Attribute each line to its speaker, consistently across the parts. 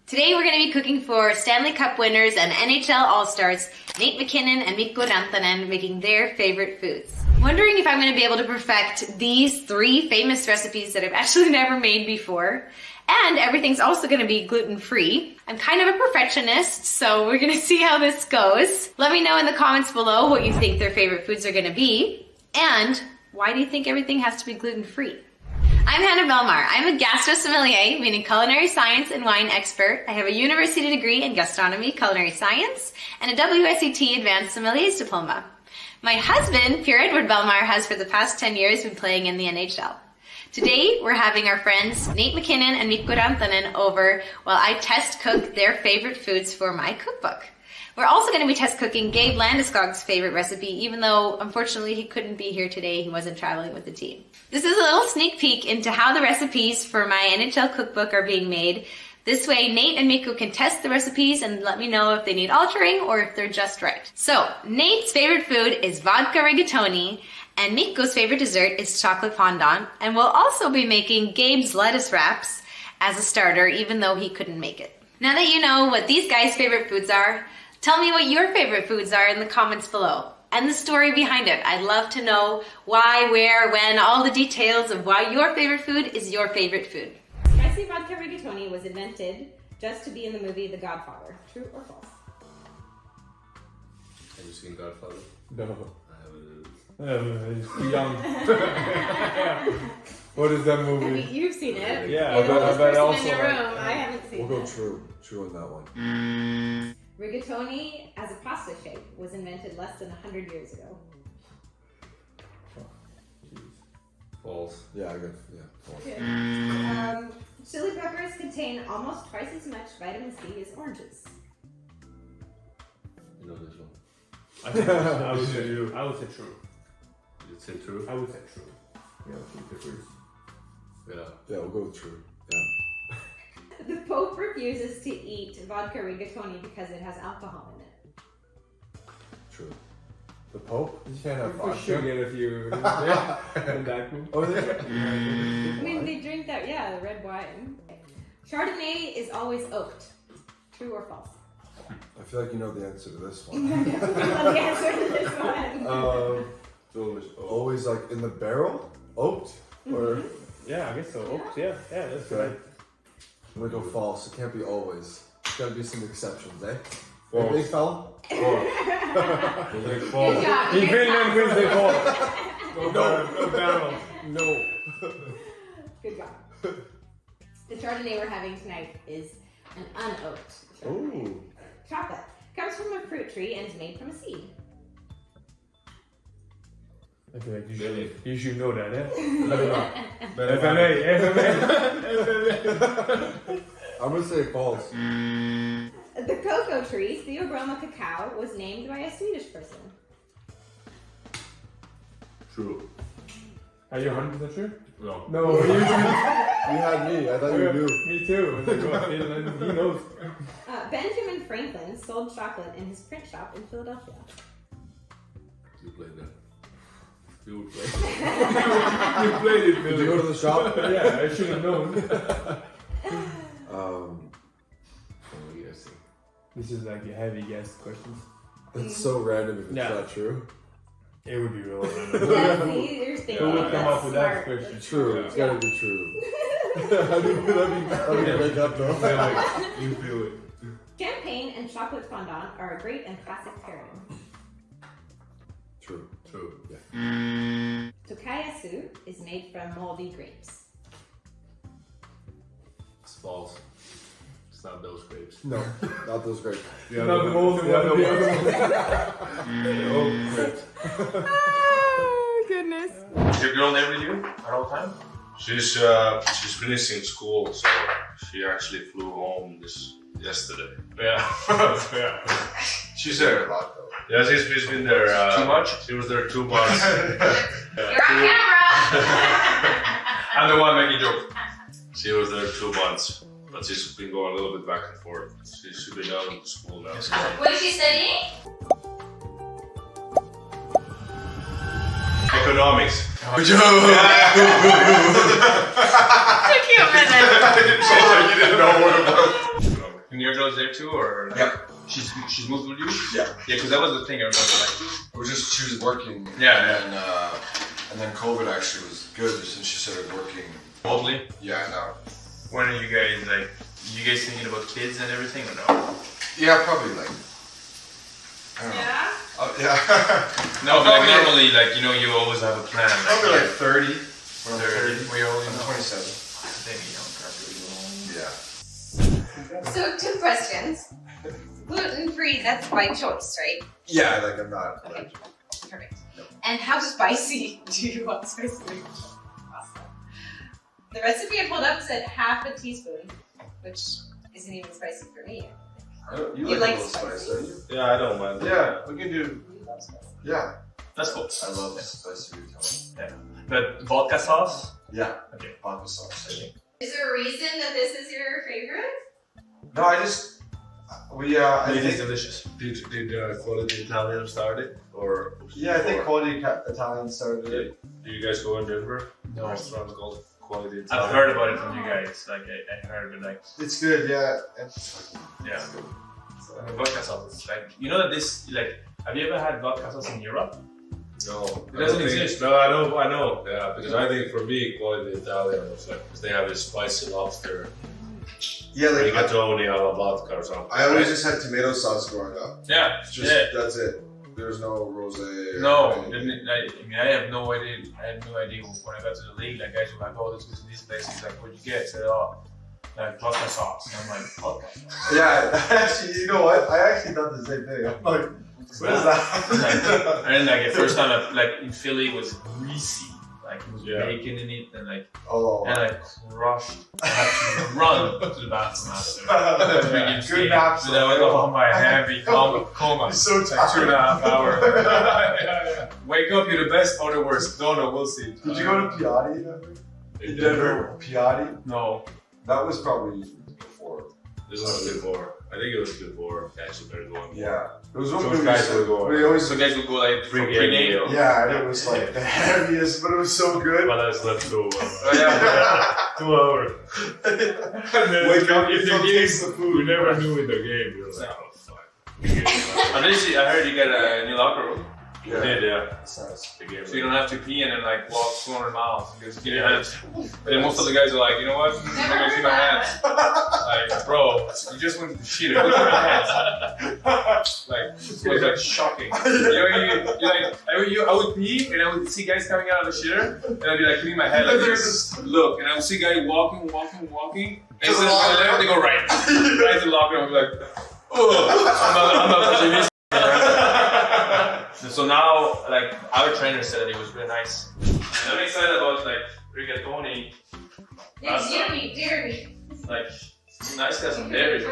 Speaker 1: Today we're going to be cooking for Stanley Cup winners and NHL All-Stars Nathan Mackinnon and Mikko Rantanen, making their favorite foods. Wondering if I'm going to be able to perfect these 3 famous recipes that I've actually never made before. And everything's also going to be gluten-free. I'm kind of a perfectionist, so we're going to see how this goes. Let me know in the comments below what you think their favorite foods are going to be. And why do you think everything has to be gluten-free? I'm Hannah Belmar. I'm a gastro sommelier, meaning culinary science and wine expert. I have a university degree in gastronomy, culinary science, and a WSET advanced sommelier's diploma. My husband, Pierre Edward Belmar, has for the past 10 years been playing in the NHL. Today, we're having our friends Nathan Mackinnon and Mikko Rantanen over while I test cook their favorite foods for my cookbook. We're also going to be test cooking Gabe Landeskog's favorite recipe, even though unfortunately he couldn't be here today. He wasn't traveling with the team. This is a little sneak peek into how the recipes for my NHL cookbook are being made. This way, Nate and Mikko can test the recipes and let me know if they need altering or if they're just right. So, Nate's favorite food is vodka rigatoni, and Mikko's favorite dessert is chocolate fondant, and we'll also be making Gabe's lettuce wraps as a starter, even though he couldn't make it. Now that you know what these guys' favorite foods are, tell me what your favorite foods are in the comments below, and the story behind it. I'd love to know why, where, when, all the details of why your favorite food is your favorite food. Spicy vodka rigatoni was invented just to be in the movie The Godfather. True or false?
Speaker 2: Have you seen Godfather?
Speaker 3: No.
Speaker 2: I haven't.
Speaker 3: He's too young. What is that movie?
Speaker 1: I mean, you've seen it.
Speaker 3: Yeah,
Speaker 1: You're the oldest
Speaker 3: but
Speaker 1: person
Speaker 3: also
Speaker 1: in the
Speaker 3: like-
Speaker 1: room. I haven't seen
Speaker 4: We'll
Speaker 1: it.
Speaker 4: go true on that one.
Speaker 1: Rigatoni as a pasta shape was invented less than 100 years ago.
Speaker 2: False.
Speaker 4: Yeah, false.
Speaker 1: Good. Chili peppers contain almost twice as much vitamin C as oranges.
Speaker 2: You know this one.
Speaker 3: I would say true.
Speaker 2: You'd say true?
Speaker 3: I would say true. Yeah, keep it first.
Speaker 2: Yeah.
Speaker 4: Yeah, we'll go with true. Yeah.
Speaker 1: The Pope refuses to eat vodka rigatoni because it has alcohol in it.
Speaker 4: True. The Pope? You can't have
Speaker 3: For
Speaker 4: vodka.
Speaker 3: sure get a few. In that movie.
Speaker 4: Oh, they
Speaker 1: I mean, they drink that, yeah, the red wine. Chardonnay is always oaked. True or false?
Speaker 4: I feel like you know the answer to this one.
Speaker 1: I definitely know the answer to this one.
Speaker 4: Always like in the barrel? Oaked? Or
Speaker 3: Yeah, I guess so. Oops, yeah, that's
Speaker 4: Okay.
Speaker 3: right.
Speaker 4: I'm gonna go false. It can't be always. There's gotta be some exceptions, eh?
Speaker 3: False.
Speaker 4: Big fella?
Speaker 3: Like false.
Speaker 1: Good job,
Speaker 3: In
Speaker 1: good
Speaker 3: Finland,
Speaker 1: job.
Speaker 3: we say false. No barrel.
Speaker 4: No.
Speaker 1: Good job. The Chardonnay we're having tonight is an unoaked Chardonnay.
Speaker 4: Ooh.
Speaker 1: Chocolate comes from a fruit tree and is made from a seed.
Speaker 3: I feel like you should know that, eh?
Speaker 2: Better
Speaker 3: FMA.
Speaker 4: I'm gonna say false.
Speaker 1: The cocoa tree, Theobroma cacao, was named by a Swedish person.
Speaker 2: True.
Speaker 3: Are you 100% sure?
Speaker 2: No.
Speaker 3: No, you
Speaker 4: You had me. I thought you knew.
Speaker 3: Me too. I was like, oh, Finland, he knows.
Speaker 1: Benjamin Franklin sold chocolate in his print shop in Philadelphia.
Speaker 2: You played that. You would play.
Speaker 3: You played it,
Speaker 4: Did you go to the shop?
Speaker 3: Yeah, I should have known.
Speaker 2: Guessing.
Speaker 3: This is like a heavy guess questions.
Speaker 4: It's so random if it's
Speaker 3: Yeah.
Speaker 4: not true.
Speaker 3: It would be real random.
Speaker 1: Yeah, see, you're thinking
Speaker 3: Who would come
Speaker 1: that's
Speaker 3: up with that
Speaker 1: smart.
Speaker 3: question?
Speaker 4: True.
Speaker 2: Yeah.
Speaker 4: It's gotta be true. How do you wake up though?
Speaker 3: You feel it.
Speaker 1: Champagne and chocolate fondant are a great and classic pairing.
Speaker 4: True.
Speaker 2: True.
Speaker 4: Yeah.
Speaker 1: Tokayasu is made from moldy grapes.
Speaker 2: It's false. It's not those grapes.
Speaker 4: No, not those grapes.
Speaker 2: The
Speaker 3: Not the most
Speaker 2: the other
Speaker 3: one.
Speaker 2: one.
Speaker 4: Grapes.
Speaker 1: Oh, goodness.
Speaker 5: Your girl there with you at all time? She's finishing school, so she actually flew home yesterday. Yeah, yeah. She's there a lot though. Yeah, she's been there. Too much? She was there 2 months.
Speaker 1: You're on camera!
Speaker 5: I'm the one making jokes. She was there 2 months, but she's been going a little bit back and forth. She should be done with school now. So.
Speaker 1: What is she studying?
Speaker 5: Economics.
Speaker 2: Good job!
Speaker 1: Took you a minute.
Speaker 5: You didn't know what it was.
Speaker 6: And your girl's there too, or?
Speaker 4: Yeah.
Speaker 6: She's moved with you?
Speaker 4: Yeah.
Speaker 6: Yeah, because that was the thing I remember. Like,
Speaker 4: It was just she was working.
Speaker 6: Yeah,
Speaker 4: And then COVID actually was good since she started working.
Speaker 6: boldly.
Speaker 4: Yeah, no.
Speaker 6: When are you guys thinking about kids and everything, or no?
Speaker 4: Yeah, probably like. I don't know. Yeah.
Speaker 6: No, but like
Speaker 4: Probably-
Speaker 6: normally, like you know, you always have a plan.
Speaker 4: Probably like 30. When I'm
Speaker 6: 30.
Speaker 4: 30.
Speaker 6: We always
Speaker 4: I'm 27. Yeah.
Speaker 1: So 2 questions. Gluten-free, that's by choice, right?
Speaker 4: Yeah, like I'm not.
Speaker 1: Okay,
Speaker 4: Like,
Speaker 1: perfect. And how spicy do you want spicy pasta? The recipe I pulled up said half a teaspoon, which isn't even spicy for me.
Speaker 4: you
Speaker 1: You
Speaker 4: like
Speaker 1: like
Speaker 4: a little spice,
Speaker 1: spicy?
Speaker 4: don't you?
Speaker 2: Yeah, I don't mind.
Speaker 4: Yeah, we can do.
Speaker 1: You love spicy.
Speaker 4: Yeah.
Speaker 6: That's cool.
Speaker 4: I love spicy Italian.
Speaker 6: But vodka sauce?
Speaker 4: Yeah.
Speaker 6: Okay.
Speaker 4: Vodka sauce.
Speaker 1: Is there a reason that this is your favorite?
Speaker 4: No, I just. I
Speaker 6: It is
Speaker 4: think.
Speaker 6: delicious.
Speaker 2: Did Quality Italian start it? Or
Speaker 4: Yeah, I think
Speaker 2: before?
Speaker 4: Quality Italian started it.
Speaker 2: Do you guys go in Denver?
Speaker 6: No.
Speaker 2: A restaurant called Quality Italian.
Speaker 6: I've heard about it from you guys. Like I heard it like
Speaker 4: It's good, yeah.
Speaker 6: yeah. Vodka sauce. It's like you know that this like have you ever had vodka sauce in Europe?
Speaker 2: No,
Speaker 6: It doesn't exist.
Speaker 2: No, I know. Yeah, because I think for me, Quality Italian was like because they have this spicy lobster.
Speaker 4: Yeah, like
Speaker 2: Rigatoni alla vodka or something.
Speaker 4: I always just had tomato sauce growing up.
Speaker 6: Yeah.
Speaker 4: Just that's it. There's no rosé.
Speaker 6: No,
Speaker 4: anything.
Speaker 6: I mean, I have no idea. I had no idea when I got to the league. Like guys were like, "Oh, this was these places." Like, what'd you get? I said, "Oh, like vodka sauce." And I'm like, "Vodka."
Speaker 4: Yeah, actually, you know what? I actually thought the same thing. I'm like, what is that?
Speaker 6: And then like the first time, like in Philly, it was greasy. Like it was
Speaker 2: Yeah.
Speaker 6: bacon in it, and like
Speaker 4: Oh,
Speaker 6: and I crushed. I had to run to the bathroom after.
Speaker 4: good nap.
Speaker 6: And I went on my heavy coma.
Speaker 4: I'm so
Speaker 6: Like
Speaker 4: tired.
Speaker 6: 2.5 hours. Wake up, you're the best or the worst. Don't know, we'll see.
Speaker 4: Did you go to Piatti in Denver? Piatti?
Speaker 6: No.
Speaker 4: That was probably before.
Speaker 2: This was before. I think it was before guys were going.
Speaker 4: Yeah. It was when
Speaker 2: Those
Speaker 4: we
Speaker 2: guys
Speaker 4: used
Speaker 2: were
Speaker 4: to,
Speaker 2: going.
Speaker 4: we always
Speaker 6: So guys would go like for
Speaker 2: Pre-game
Speaker 6: pregame.
Speaker 2: meal.
Speaker 4: yeah, and it was like the heaviest, but it was so good.
Speaker 2: But I slept so
Speaker 6: Oh, yeah.
Speaker 2: 2 hours. And then
Speaker 4: Wake up,
Speaker 2: if
Speaker 4: you
Speaker 2: the
Speaker 4: don't
Speaker 2: game,
Speaker 4: taste the food.
Speaker 2: you never knew in the game. You're like, oh fuck.
Speaker 6: I heard you got a new locker room.
Speaker 2: You did, yeah.
Speaker 4: That's nice.
Speaker 2: The game.
Speaker 6: So you don't have to pee and then like walk 200 miles. You just get your hands. But then most of the guys are like, you know what? I'm not gonna see my hands. Like, bro, you just went to the shitter. Look at my hands. Like, it was like shocking. I would pee and I would see guys coming out of the shitter and I'd be like putting my head like this. Look, and I would see guys walking. And then they go right. Right to the locker room. I'm like, oh, I'm not touching this. And so now, like, our trainer said that it was really nice. And I'm excited about, like, rigatoni.
Speaker 1: Dare me.
Speaker 6: Like, nice to have some dairy.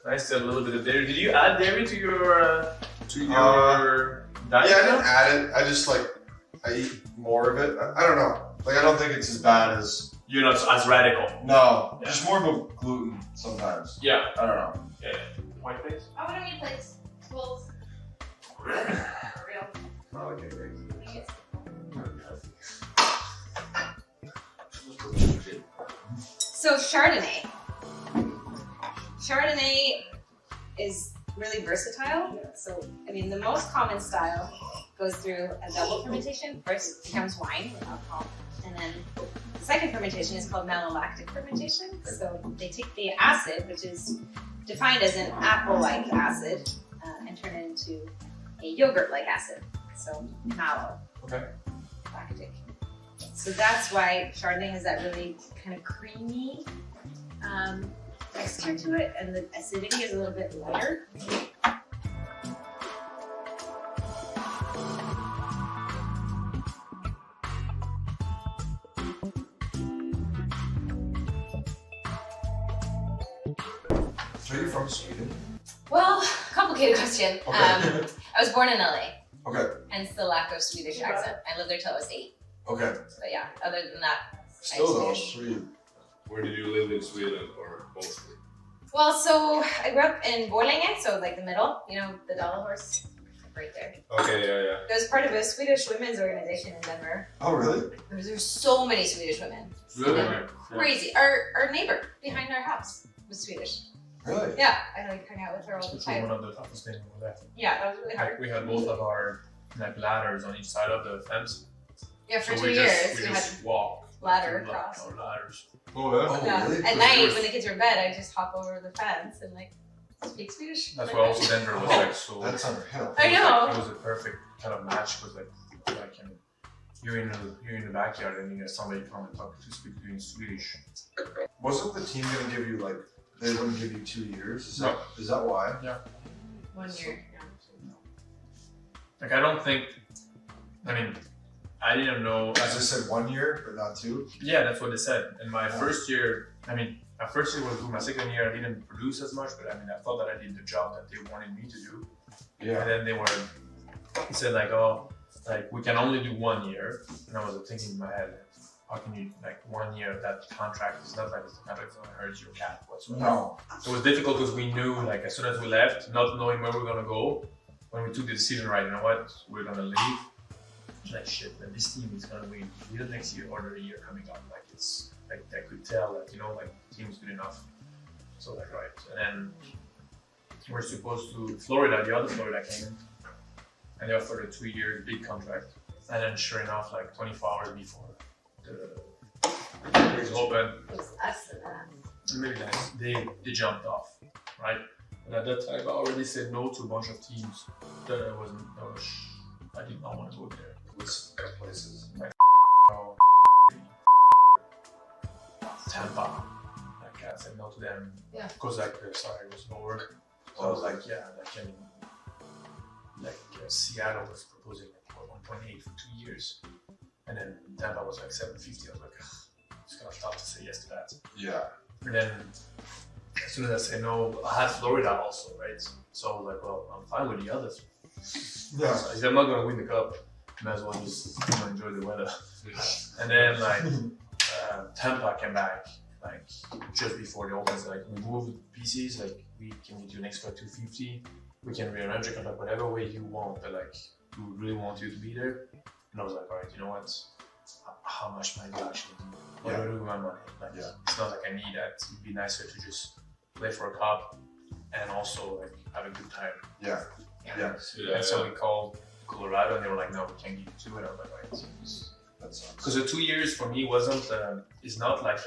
Speaker 6: Nice to have a little bit of dairy. Did you add dairy to your diet?
Speaker 4: Yeah, I didn't add it. I just like, I eat more of it. I don't know. Like, I don't think it's as bad as.
Speaker 6: You're not as radical.
Speaker 4: No,
Speaker 6: Yeah.
Speaker 4: just more about gluten sometimes.
Speaker 6: Yeah.
Speaker 4: I don't know.
Speaker 6: Yeah. White face?
Speaker 1: I want to meet plates. Well, for real.
Speaker 4: Not like anything.
Speaker 1: So Chardonnay. Chardonnay is really versatile. So, I mean, the most common style goes through a double fermentation. First becomes wine with alcohol, and then the second fermentation is called malolactic fermentation. So they take the acid, which is defined as an apple-like acid, and turn it into a yogurt-like acid. So mallow.
Speaker 4: Okay.
Speaker 1: Lactic. So that's why Chardonnay has that really kind of creamy texture to it, and the acidity is a little bit lighter.
Speaker 4: So are you from Sweden?
Speaker 1: Well, complicated question.
Speaker 4: Okay.
Speaker 1: I was born in LA,
Speaker 4: Okay.
Speaker 1: hence the lack of Swedish accent. I lived there till I was 8.
Speaker 4: Okay.
Speaker 1: But yeah, other than that,
Speaker 4: Still though,
Speaker 1: Swedish.
Speaker 4: Sweden.
Speaker 2: Where did you live in Sweden or mostly?
Speaker 1: Well, so I grew up in Borlänge, so like the middle, you know, the dollar horse, right there.
Speaker 2: Okay, yeah.
Speaker 1: It was part of a Swedish women's organization in Denver.
Speaker 4: Oh really?
Speaker 1: There's so many Swedish women.
Speaker 6: Really?
Speaker 1: Crazy. Our neighbor behind our house was Swedish.
Speaker 4: Really?
Speaker 1: Yeah, I like hang out with her all the
Speaker 6: Which was one
Speaker 1: time.
Speaker 6: of the toughest things over there.
Speaker 1: Yeah, that was really hard.
Speaker 6: Like, we had both of our like ladders on each side of the fence.
Speaker 1: Yeah, for
Speaker 6: So
Speaker 1: 2
Speaker 6: we
Speaker 1: years
Speaker 6: just,
Speaker 1: we
Speaker 6: we
Speaker 1: had
Speaker 6: just walk
Speaker 1: ladder
Speaker 6: like,
Speaker 1: across.
Speaker 6: our ladders.
Speaker 4: Oh, yeah?
Speaker 1: Yeah.
Speaker 4: Really?
Speaker 1: At night when the kids are in bed, I just hop over the fence and like speak Swedish.
Speaker 6: That's
Speaker 1: like
Speaker 6: why
Speaker 1: that.
Speaker 6: also Denver was like so.
Speaker 4: That's unreal.
Speaker 1: I
Speaker 6: it was,
Speaker 1: know.
Speaker 6: Like, it was a perfect kind of match because like you're in the backyard and you get somebody come and talk to speak to you in Swedish.
Speaker 4: Wasn't the team gonna give you like, they wouldn't give you 2 years? Is that why?
Speaker 1: 1 year. Yeah.
Speaker 6: Like I don't think. I mean, I didn't know.
Speaker 4: As I said, 1 year, but not 2.
Speaker 6: Yeah, that's what they said. In my first year, I mean, my first year was good. My second year, I didn't produce as much, but I mean, I thought that I did the job that they wanted me to do.
Speaker 4: Yeah.
Speaker 6: And then he said like, oh, like we can only do 1 year. And I was thinking in my head, how can you like 1 year of that contract? It's not like the contract gonna hurt your cap whatsoever.
Speaker 4: No.
Speaker 6: It was difficult because we knew like as soon as we left, not knowing where we were gonna go, when we took the decision, right? You know what? We're gonna leave. Like shit, man, this team is gonna win either next year or the year coming up. Like it's like I could tell that like the team is good enough. So like right, and then we're supposed to Florida. The other Florida came in, and they offered a 2 year big contract. And then sure enough, like 24 hours before the doors open,
Speaker 1: It was less than that.
Speaker 6: maybe nice. They jumped off, right? And at that time, I already said no to a bunch of teams that I did not want to go there.
Speaker 4: What's places?
Speaker 6: Tampa. Like I said no to them.
Speaker 1: Yeah.
Speaker 6: Because like the salary was lower. So I was like, yeah, like I mean, Seattle was proposing like 1.8 for 2 years, and then Tampa was like 750. I was like, it's kind of tough to say yes to that.
Speaker 4: Yeah.
Speaker 6: And then as soon as I say no, I had Florida also, right? So I was like, well, I'm fine with the others.
Speaker 4: Yeah.
Speaker 6: So if I'm not gonna win the cup, might as well just enjoy the weather. And then like Tampa came back like just before the Open. Like we moved pieces, like we do an extra 250. We can rearrange the contract whatever way you want, but like we really want you to be there. And I was like, all right, you know what? How much might you actually do? What do I do with my money? Like it's not like I need that. It'd be nicer to just play for a cup and also like have a good time.
Speaker 4: Yeah. Yeah.
Speaker 6: And so we called Colorado and they were like, no, we can't give you 2. And I was like, right.
Speaker 4: That's
Speaker 6: Because the 2 years for me wasn't, it's not like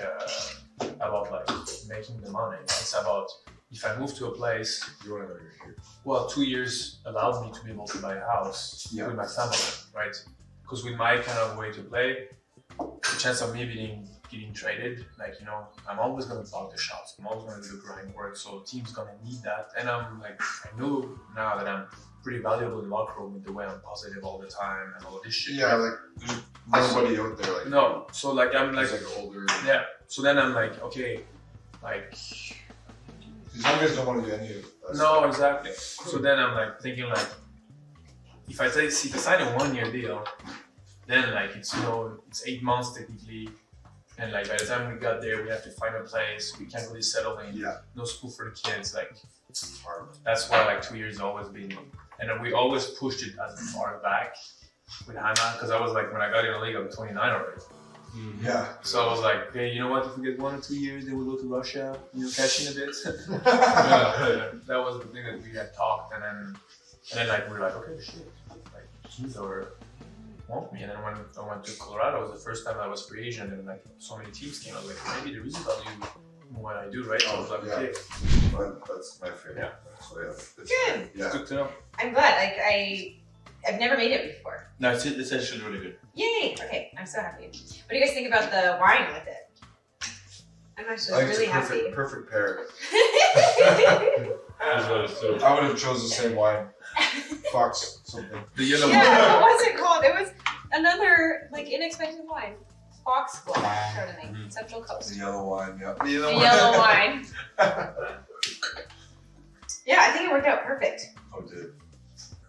Speaker 6: about like making the money. It's about if I move to a place,
Speaker 4: you want to know you're here.
Speaker 6: well, 2 years allowed me to be able to buy a house with my family, right? Because with my kind of way to play, the chance of me getting traded, like, you know, I'm always going to block the shots. I'm always going to do the grind work. So team's going to need that. And I'm like, I know now that I'm pretty valuable in the locker room with the way I'm positive all the time and all this shit.
Speaker 4: Yeah, like there's nobody out there like
Speaker 6: No, so like I'm like,
Speaker 4: who's, like older.
Speaker 6: yeah. So then I'm like, okay, like
Speaker 4: These young guys don't want to do any of that.
Speaker 6: no, exactly. So then I'm like thinking like, if I sign a 1 year deal, then like it's, you know, it's 8 months technically, and like by the time we got there, we have to find a place. We can't really settle in.
Speaker 4: Yeah.
Speaker 6: No school for the kids. Like
Speaker 4: It's hard.
Speaker 6: that's why like 2 years has always been, and then we always pushed it as far back with Hannah because I was like when I got in the league, I'm 29 already.
Speaker 4: Yeah.
Speaker 6: So I was like, hey, you know what? If we get 1 or 2 years, then we'll go to Russia. You know, cash in a bit. That was the thing that we had talked, and then like we were like, okay, shit, like teams want me. And then when I went to Colorado, it was the first time I was free agent, and like so many teams came. I was like, maybe there is value in what I do, right? So I was like, okay,
Speaker 4: That's my favorite.
Speaker 6: Yeah.
Speaker 4: So yeah. It's
Speaker 1: Good.
Speaker 4: Yeah.
Speaker 6: it's good to know.
Speaker 1: I'm glad. Like I've never made it before.
Speaker 7: No, it's actually really good.
Speaker 1: Yay! Okay, I'm so happy. What do you guys think about the wine with it? I'm actually
Speaker 4: I think
Speaker 1: really
Speaker 4: it's a
Speaker 1: happy.
Speaker 4: perfect pair.
Speaker 2: That's what it's so.
Speaker 4: I would have chosen the same wine. Fox something.
Speaker 6: The yellow
Speaker 1: Yeah, what was it called? It was another like inexpensive wine. Foxglove Chardonnay, Central
Speaker 4: The
Speaker 1: Coast.
Speaker 4: yellow wine, yeah.
Speaker 1: The yellow wine. Yeah, I think it worked out perfect.
Speaker 4: Oh, dude.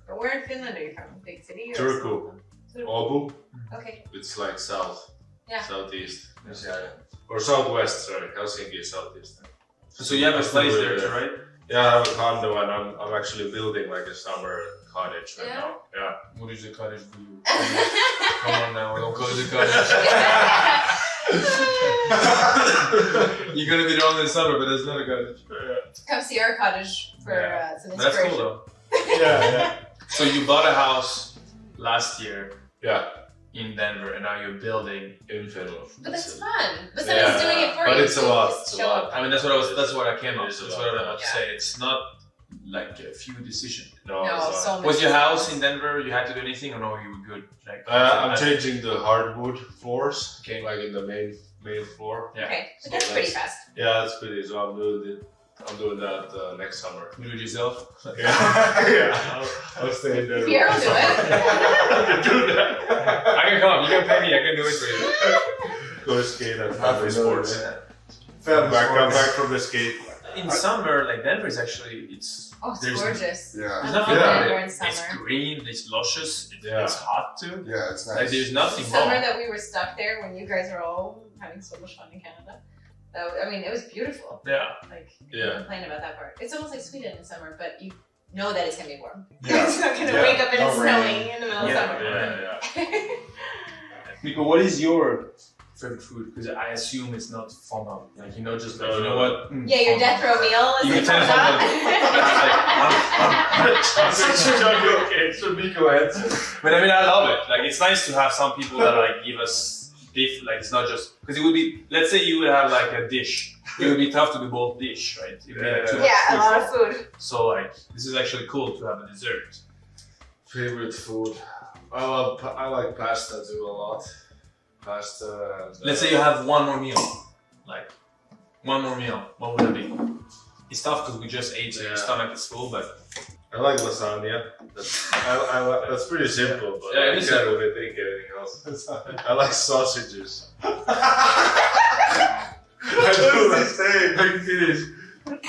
Speaker 1: But where in Finland are you from? Big city? Or
Speaker 2: Turku. Åbo.
Speaker 1: Okay.
Speaker 2: It's like south.
Speaker 1: Yeah.
Speaker 2: Southeast.
Speaker 4: Yeah.
Speaker 2: Or southwest, sorry. Helsinki is southeast.
Speaker 6: So you have a place there, right?
Speaker 2: Yeah, I have a condo and I'm actually building like a summer cottage right
Speaker 1: Yeah?
Speaker 2: now. Yeah.
Speaker 6: What is the cottage do? Come on now, don't go to the cottage. You're gonna be there only in summer, but there's another cottage.
Speaker 1: Come see our cottage for some
Speaker 6: That's
Speaker 1: inspiration.
Speaker 6: cool though.
Speaker 2: Yeah.
Speaker 6: So you bought a house last year
Speaker 2: Yeah.
Speaker 6: in Denver, and now you're building.
Speaker 2: In Finland.
Speaker 1: But that's fun. But someone's doing it for
Speaker 2: but
Speaker 1: you.
Speaker 2: it's a
Speaker 1: so
Speaker 2: lot,
Speaker 1: just
Speaker 2: it's a
Speaker 1: show
Speaker 2: lot.
Speaker 1: up.
Speaker 6: I mean, that's what I came up.
Speaker 2: It's a
Speaker 6: That's
Speaker 2: lot,
Speaker 6: what I'm about to
Speaker 1: yeah.
Speaker 6: say. It's not like a few decisions.
Speaker 2: No,
Speaker 1: No,
Speaker 2: it's
Speaker 1: so
Speaker 2: not.
Speaker 1: many.
Speaker 6: Was your house in Denver? You had to do anything, or no? You were good. Like
Speaker 2: I'm changing the hardwood floors. Like in the main floor.
Speaker 6: Yeah.
Speaker 1: Okay, but
Speaker 2: So
Speaker 1: that's pretty
Speaker 2: that's-
Speaker 1: fast.
Speaker 2: Yeah, that's pretty. So I'm doing that next summer.
Speaker 6: You do it yourself.
Speaker 2: Yeah. I'll stay in there.
Speaker 1: Here, I'll do it.
Speaker 2: I can do that.
Speaker 6: I can come. You can pay me. I can do it for you.
Speaker 2: Go skate at
Speaker 4: Half
Speaker 2: family
Speaker 4: a
Speaker 2: sports.
Speaker 4: million.
Speaker 2: Come
Speaker 4: Family
Speaker 2: back from the skate.
Speaker 6: In summer, like Denver is actually it's
Speaker 1: Oh, it's
Speaker 6: There's-
Speaker 1: gorgeous.
Speaker 4: Yeah.
Speaker 1: I
Speaker 6: There's
Speaker 1: love
Speaker 6: nothing
Speaker 2: Yeah.
Speaker 1: Denver in
Speaker 6: it's
Speaker 1: summer.
Speaker 6: green, it's luscious,
Speaker 2: Yeah.
Speaker 6: it's hot too.
Speaker 4: Yeah, it's nice.
Speaker 6: Like there's nothing
Speaker 1: Summer
Speaker 6: wrong.
Speaker 1: that we were stuck there when you guys were all having so much fun in Canada. I mean, it was beautiful.
Speaker 6: Yeah.
Speaker 1: Like,
Speaker 2: Yeah.
Speaker 1: you complain about that part. It's almost like Sweden in summer, but you know that it's gonna be warm.
Speaker 4: Yeah.
Speaker 1: It's not gonna
Speaker 2: Yeah.
Speaker 1: wake up and it's
Speaker 4: No rain.
Speaker 1: snowing in the middle
Speaker 6: Yeah.
Speaker 1: of summer.
Speaker 2: Yeah.
Speaker 6: Mikko, what is your favorite food? Because I assume it's not fondant. Like you know, just like you know what?
Speaker 1: Yeah, your death row meal is
Speaker 6: You
Speaker 1: like
Speaker 6: can tell
Speaker 2: Okay, so Mikko answer.
Speaker 6: But I mean, I love it. Like it's nice to have some people that like give us like it's not just because it would be. Let's say you would have like a dish. It would be tough to do both dish, right? It would be like too much
Speaker 1: Yeah, a
Speaker 6: food
Speaker 1: lot of
Speaker 6: for-
Speaker 1: food.
Speaker 6: So like this is actually cool to have a dessert.
Speaker 2: Favorite food? I like pasta too a lot. Pasta. And,
Speaker 6: Let's say you have one more meal. Like one more meal. What would it be? It's tough because we just ate, so your
Speaker 2: Yeah.
Speaker 6: stomach is full. But
Speaker 2: I like lasagna. That's pretty simple, but
Speaker 6: Yeah, it
Speaker 2: I
Speaker 6: is
Speaker 2: can't
Speaker 6: simple.
Speaker 2: really think anything else. I like sausages. I
Speaker 4: What
Speaker 2: do
Speaker 4: is he
Speaker 2: like,
Speaker 4: saying?
Speaker 2: like this.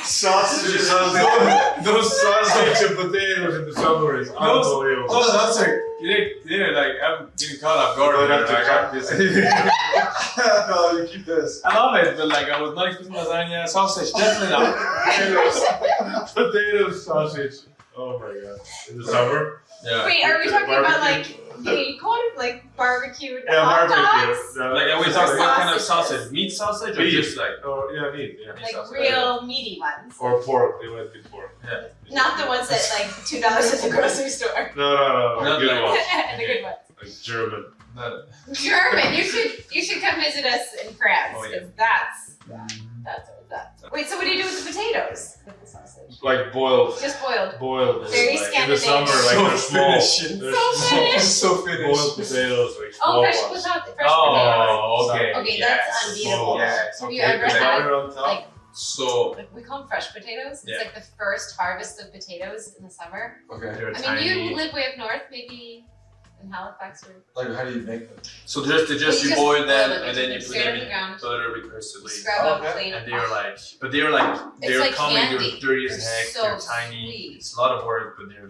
Speaker 2: Sausages. Those sausage and potatoes in the summer is unbelievable.
Speaker 6: oh, that's like you didn't like I'm getting caught off guard.
Speaker 2: Don't have to
Speaker 6: Like,
Speaker 2: cut this.
Speaker 4: No, you keep this.
Speaker 6: I love it, but like I was not expecting lasagna, sausage, definitely not.
Speaker 2: Potato sausage. Oh my god. In the summer?
Speaker 6: Yeah.
Speaker 1: Wait, are we talking about like
Speaker 2: Barbecue.
Speaker 1: you call it like barbecued
Speaker 2: Yeah,
Speaker 1: hot
Speaker 2: barbecue.
Speaker 1: dogs?
Speaker 2: No,
Speaker 6: Like are we talking what kind of
Speaker 1: Sausages.
Speaker 6: sausage? Meat sausage or
Speaker 2: Beef.
Speaker 6: just like
Speaker 2: Oh, yeah, meat. Yeah.
Speaker 1: Like
Speaker 6: sausage.
Speaker 1: real meaty ones.
Speaker 2: Or pork. They might be pork.
Speaker 1: Not the ones that like $2 at the grocery store.
Speaker 2: No.
Speaker 6: Not
Speaker 2: Good
Speaker 6: like-
Speaker 2: ones.
Speaker 1: The good ones.
Speaker 2: Like German.
Speaker 1: German. You should come visit us in France
Speaker 6: Oh, yeah.
Speaker 1: because that's that. Wait, so what do you do with the potatoes? With the sausage?
Speaker 2: Like boiled.
Speaker 1: Just boiled.
Speaker 2: Boiled.
Speaker 1: Very
Speaker 2: like, in the
Speaker 1: Scandinavian.
Speaker 2: summer, like
Speaker 6: So
Speaker 2: they're small.
Speaker 6: Finnish.
Speaker 2: They're
Speaker 1: So
Speaker 2: small.
Speaker 1: Finnish.
Speaker 6: so finished.
Speaker 2: Boiled potatoes, like
Speaker 1: Oh,
Speaker 2: small
Speaker 1: fresh
Speaker 2: ones.
Speaker 1: potatoes.
Speaker 6: Oh, okay.
Speaker 1: Okay,
Speaker 6: yes.
Speaker 1: that's unbeatable.
Speaker 6: Yes.
Speaker 1: Have you
Speaker 6: okay,
Speaker 1: ever
Speaker 6: because I-
Speaker 1: had
Speaker 2: Butter on top.
Speaker 1: like
Speaker 6: So
Speaker 1: like we call them fresh potatoes? It's
Speaker 6: Yeah.
Speaker 1: like the first harvest of potatoes in the summer.
Speaker 4: Okay.
Speaker 6: they're
Speaker 1: I mean,
Speaker 6: tiny.
Speaker 1: you live way up north, maybe in Halifax or.
Speaker 4: Like, how do you make them?
Speaker 6: So just
Speaker 1: Well,
Speaker 6: you boil them
Speaker 1: boil
Speaker 6: and then you put
Speaker 1: straight
Speaker 6: them
Speaker 1: on the
Speaker 6: in
Speaker 1: ground.
Speaker 6: butter recursively.
Speaker 1: Scrub up,
Speaker 4: Okay.
Speaker 1: clean.
Speaker 6: And they're like, but they're like,
Speaker 1: It's
Speaker 6: they're
Speaker 1: like
Speaker 6: coming,
Speaker 1: candy.
Speaker 6: they're dirty as
Speaker 1: They're
Speaker 6: heck,
Speaker 1: so
Speaker 6: they're tiny.
Speaker 1: sweet.
Speaker 6: It's a lot of work, but they're,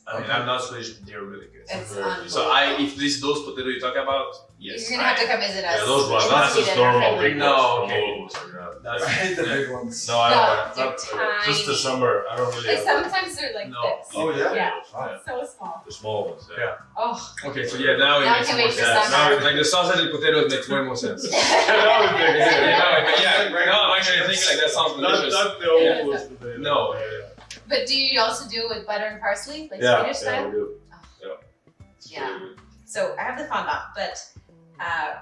Speaker 6: I mean,
Speaker 4: Okay.
Speaker 6: I'm not Swedish, but they're really good.
Speaker 1: It's
Speaker 2: Very good.
Speaker 6: So if those potatoes you talk about, yes.
Speaker 1: You're gonna have to come visit us.
Speaker 2: Yeah, those ones.
Speaker 1: in
Speaker 2: Not
Speaker 1: Sweden
Speaker 2: just
Speaker 1: or
Speaker 2: normal
Speaker 1: Finland.
Speaker 2: big
Speaker 6: No,
Speaker 2: ones.
Speaker 6: okay.
Speaker 2: Noodles or not.
Speaker 6: That's,
Speaker 4: I hate the
Speaker 6: yeah.
Speaker 4: big ones.
Speaker 2: No, I
Speaker 1: No,
Speaker 2: don't.
Speaker 1: they're
Speaker 2: Just the
Speaker 1: tiny.
Speaker 2: summer. I don't really.
Speaker 1: Like
Speaker 2: have
Speaker 1: sometimes they're like
Speaker 6: No.
Speaker 1: this.
Speaker 4: Oh, yeah?
Speaker 1: Yeah.
Speaker 2: Yeah.
Speaker 1: So small.
Speaker 2: The small ones.
Speaker 6: Yeah.
Speaker 1: Oh.
Speaker 6: Okay, so yeah, now it
Speaker 1: Now I
Speaker 6: makes
Speaker 1: can
Speaker 6: more
Speaker 1: wait for
Speaker 6: sense.
Speaker 1: summer.
Speaker 6: Now, like the sausage and potatoes makes way more sense.
Speaker 2: Yeah,
Speaker 6: No, I'm actually thinking like that sounds
Speaker 2: Not,
Speaker 6: delicious.
Speaker 2: not the old
Speaker 1: Yeah.
Speaker 2: ones potato.
Speaker 6: No.
Speaker 1: But do you also do it with butter and parsley, like
Speaker 2: Yeah,
Speaker 1: Swedish
Speaker 2: yeah,
Speaker 1: style?
Speaker 2: we do.
Speaker 1: Yeah. So I have the fondant, but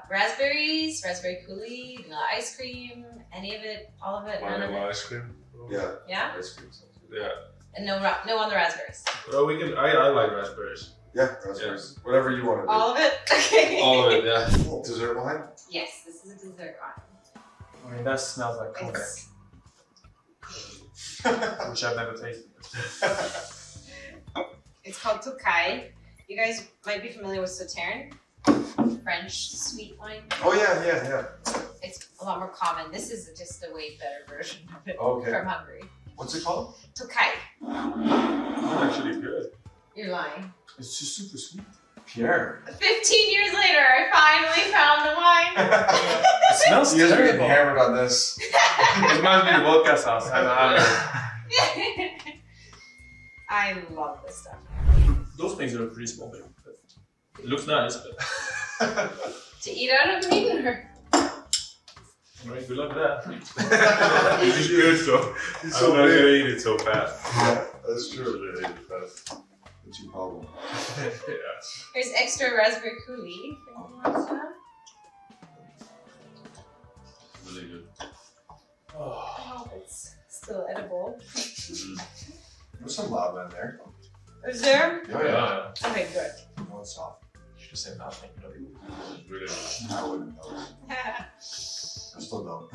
Speaker 1: raspberries, raspberry coulis, vanilla ice cream, any of it, all of it, none of
Speaker 2: Vanilla
Speaker 1: it.
Speaker 2: ice cream.
Speaker 4: Yeah.
Speaker 1: Yeah,
Speaker 2: Ice cream. sounds good. Yeah.
Speaker 1: and no on the raspberries.
Speaker 2: Well, we can. I like raspberries.
Speaker 4: Yeah, raspberries. Whatever you want to do.
Speaker 1: All of it. Okay.
Speaker 2: All of it. Yeah.
Speaker 4: Dessert wine?
Speaker 1: Yes, this is a dessert one.
Speaker 6: I mean, that smells like cognac,
Speaker 1: It's,
Speaker 6: which I've never tasted.
Speaker 1: it's called Tokai. You guys might be familiar with Sauterne, French sweet wine.
Speaker 4: Oh, yeah.
Speaker 1: It's a lot more common. This is just a way better version of it
Speaker 4: Okay.
Speaker 1: from Hungary.
Speaker 4: What's it called?
Speaker 1: Tokai.
Speaker 2: Actually good.
Speaker 1: You're lying.
Speaker 6: It's just super sweet.
Speaker 4: Pierre.
Speaker 1: 15 years later, I finally found the wine.
Speaker 6: It smells
Speaker 4: You guys are getting
Speaker 6: terrible.
Speaker 4: hammered on this.
Speaker 6: It reminds me of vodka sauce.
Speaker 1: I love this stuff.
Speaker 6: Those things are pretty small, but it looks nice. But
Speaker 1: To eat out of me or?
Speaker 6: Right, good luck with that.
Speaker 5: It's good, so
Speaker 4: He's
Speaker 5: I'm
Speaker 4: so
Speaker 5: not
Speaker 4: big.
Speaker 5: gonna eat it so fast.
Speaker 4: Yeah, that's
Speaker 5: I'm
Speaker 4: true.
Speaker 5: gonna eat it fast.
Speaker 4: What's your problem?
Speaker 6: Yeah.
Speaker 1: Here's extra raspberry coulis. If anyone wants some.
Speaker 5: Really good.
Speaker 1: I hope it's still edible.
Speaker 4: There's some lava in there.
Speaker 1: Is there?
Speaker 4: Oh yeah.
Speaker 1: Okay, good.
Speaker 4: No, it's soft.
Speaker 6: You should say nothing.
Speaker 5: It's really good.
Speaker 4: I wouldn't know. I still don't.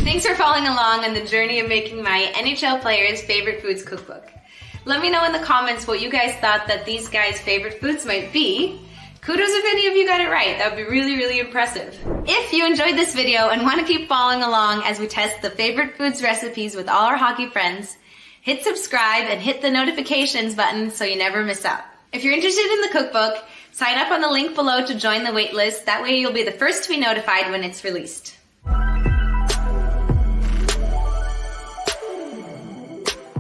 Speaker 1: Thanks for following along on the journey of making my NHL players' favorite foods cookbook. Let me know in the comments what you guys thought that these guys' favorite foods might be. Kudos if any of you got it right. That would be really, really impressive. If you enjoyed this video and want to keep following along as we test the favorite foods recipes with all our hockey friends, hit subscribe and hit the notifications button so you never miss out. If you're interested in the cookbook, sign up on the link below to join the waitlist. That way you'll be the first to be notified when it's released.